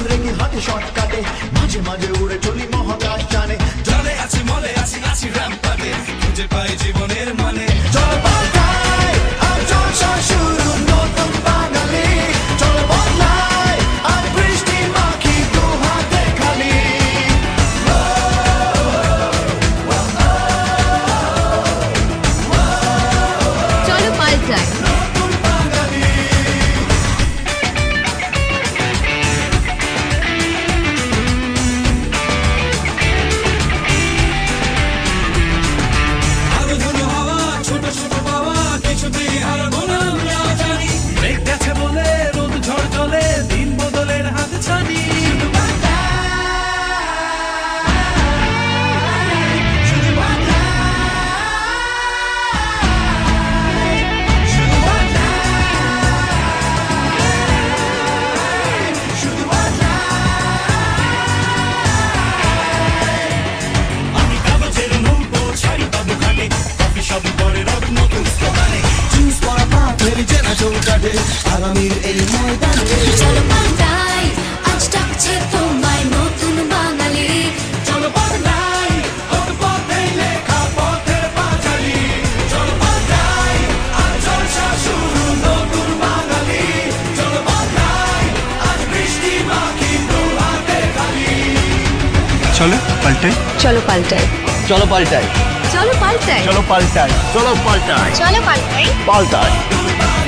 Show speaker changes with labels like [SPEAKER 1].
[SPEAKER 1] রেখে হাতে শর্টকাটে মাঝে মাঝে উড়ে চলি মহাকাশ টানে
[SPEAKER 2] জলে আছি মলে আছি আছি রামপাটে খুঁজে পাই জীবনের মানে
[SPEAKER 1] চলো পাল্টাই আজ জলসা শুরু নতুন বাঙালি চলো বদলাই আজ বৃষ্টি মাখি দু হাতে খালি
[SPEAKER 3] চলো পাল্টাই
[SPEAKER 1] নতুন বাঙালি
[SPEAKER 2] আলো ধনু হাওয়া ছোট ছোট পাওয়া কিছুতেই হারবো না আমরা জানি মেঘ গেছে বলে রোদ ঝড় চলে দিন বদলের হাত ছানি আমি কাগজের নৌকো ছাড়ি বাবু ঘাটে কফি সব করে রব নতুন স্লোগানে
[SPEAKER 1] জিন্স পরা পা ফেরি চেনা চৌকাঠে আগামীর এই ময়দানে
[SPEAKER 3] চলো পাল্টাই আজ ডাকছে তোমায় নতুন বাঙালি
[SPEAKER 2] চলো বদলাই হোক পথে লেখা পথের পাঁচালী চলো বদলাই আজ জলসা শুরু নতুন বাঙালি চলো বদলাই আজ বৃষ্টি মাখি দু হাতে খালি
[SPEAKER 4] চলো পাল্টাই
[SPEAKER 3] চলো পাল্টাই
[SPEAKER 5] চলো পাল্টাই
[SPEAKER 3] চলো পাল্টাই
[SPEAKER 4] চলো পাল্টাই চলো পাল্টাই
[SPEAKER 3] চলো পাল্টাই
[SPEAKER 4] পাল্টাই
[SPEAKER 2] নতুন